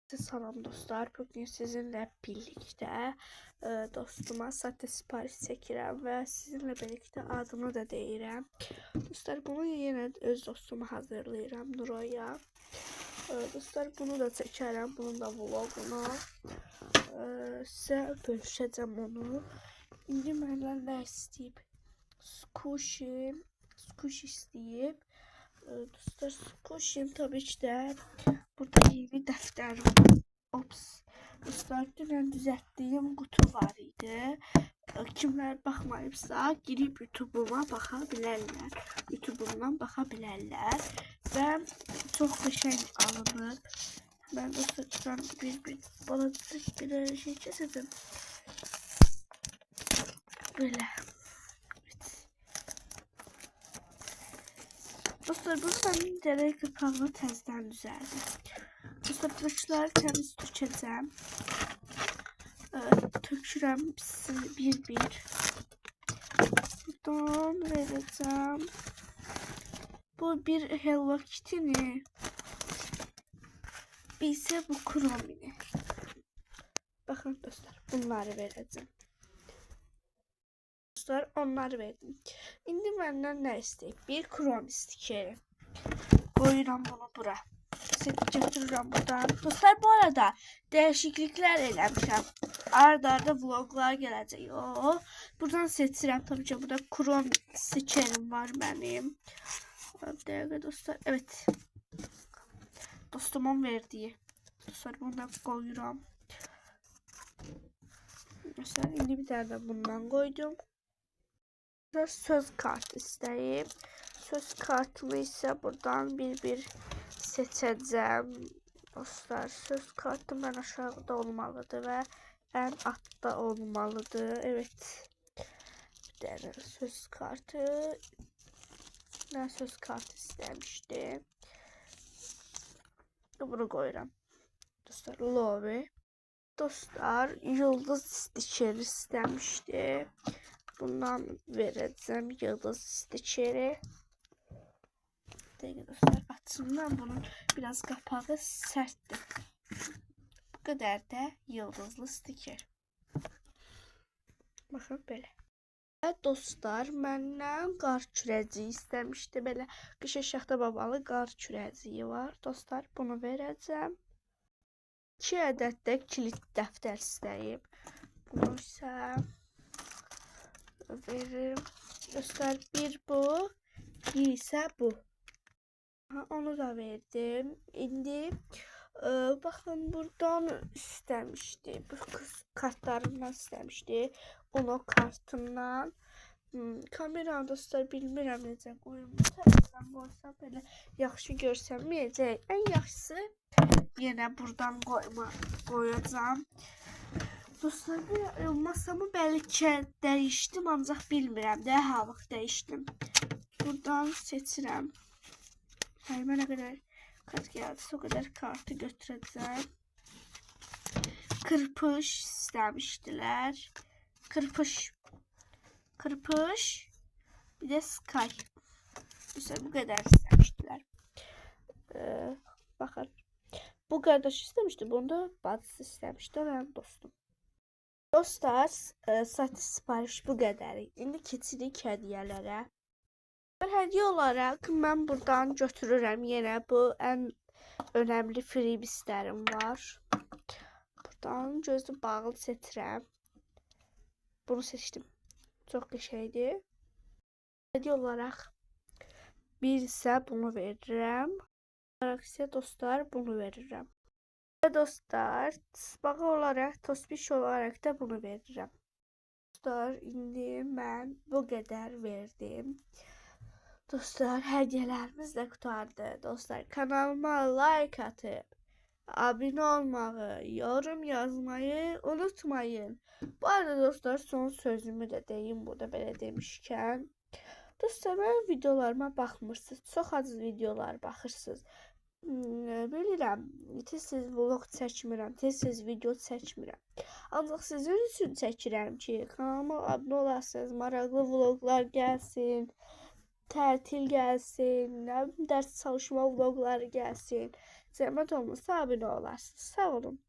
Salam dostlar, bugün sizinle birlikte dostuma sahte sipariş çəkirəm və sizinle birlikte adını da deyirəm. Dostlar, bunu yine öz dostuma hazırlayıram, Nuroya. Dostlar, bunu da çəkərəm, bunun da vlogunu. Sizə bölüşəcəm onu. İndi məndən nə istəyib? Sushi istəyib. Dostlar, Sushi tabii ki de burada yeni dəftər var. Ops. Dostlar, dünən düzəltdiyim qutu var idi. Kimlər baxmayıbsa, girib YouTube'uma baxa bilərlər. YouTube'umdan baxa bilərlər. Və çox qəşəng alınıb. Mən dostlar, bir balaca bir şey kəsəcəm. Belə. Dostlar, bunu ben direkt kapağını tezden düzeldim. Dostlar, bıçları temiz tökəcəm. Tökürəm bir. Buradan verəcəm. Bu bir Hello Kitty'ni. Bir ise bu Chrome'ni. Bakın dostlar, bunları verəcəm. Dostlar, onları verdim. İndi məndən nə istəyib? Bir Chrome stikeri. Koyuram bunu bura. Götürürəm buradan. Dostlar, bu arada değişiklikler eləmişəm. Arda vloglar gələcək. Buradan seçirəm. Tabii ki, burada Chrome stikerim var mənim. Bir dəqiqə dostlar. Evet. Dostumun verdiği. Dostlar, bunu da koyuram. Mesela indi bir tane de bundan koydum. Söz kartı istəyib. Söz kartımı ise buradan bir seçəcəm. Dostlar, söz kartım ən aşağıda olmalıdır və ən altta olmalıdır. Evet. Bir tane söz kartı. Ben söz kartı istemiştim. Bunu koyuram. Dostlar, lobby. Dostlar, yıldız stikeri istemişti. Bundan vereceğim yıldız stikeri. Dostlar, açımdan bunun biraz kapağı serttir. Bu kadar da yıldızlı stiker. Bakın böyle. Və dostlar, məndən qar kürəciyi istəmişdi. Belə qışa şaxta babalı qar kürəciyi var. Dostlar, bunu verəcəm. 2 ədəd də kilit dəftər istəyib. Bunu isə veririm. Dostlar, bir bu, bir ise bu. Onu da verdim. İndi bakın buradan istemişti. Bu kartlarından istemişti. Onu kartından. Kameram dostlar, bilmirəm necə qoyum. Tərəfdən qoysam belə yaxşı görsənməyəcək. Ən yaxşısı yenə buradan qoyacağım. Dostlar, masamı belki değiştim ancaq bilmirəm də, vaxt değiştim. Buradan seçirəm. Mənə nə qədər kart gəldi, o qədər kartı götürəcəm. Kırpış istəmişdilər. Kırpış. Bir de Sky. Dostlar, bu kadar istemiştiler. Bakın. Bu kardeş istemişti. Bunda bacısı istemişti. Ben dostum. Dostlar, sahte sipariş bu kadar. İndi keçirik hədiyyələrə. Hədiyyə olarak mən buradan götürürəm. Yenə bu ən önemli freebislərim var. Buradan gözü bağlı seçirəm. Bunu seçtim. Çok qəşəngdir. Hədiyyə olarak bir ise bunu verirəm. Olarak ise dostlar bunu verirəm. Ve dostlar, bağı olarak, tospiş olarak da bunu verirəm. Dostlar, indi mən bu qədər verdim. Dostlar, hədiyyələrimiz də qutardı. Dostlar, kanalıma like atıp abone olmağı, yorum yazmayı unutmayın. Bu arada dostlar, son sözümü de deyim burada belə demişkən. Dostlar, mənim videolarıma baxmırsınız. Çox az videolar baxırsınız. Bilirəm, tez-tez vlog çəkmirəm, tez-tez video çəkmirəm. Ancaq sizin üçün çəkirəm ki, kanalıma abunə olasınız, maraqlı vloglar gəlsin, tətil gəlsin, dərs çalışma vlogları gəlsin. Zəhmət olmasa abunə olarsınız. Sağ olun.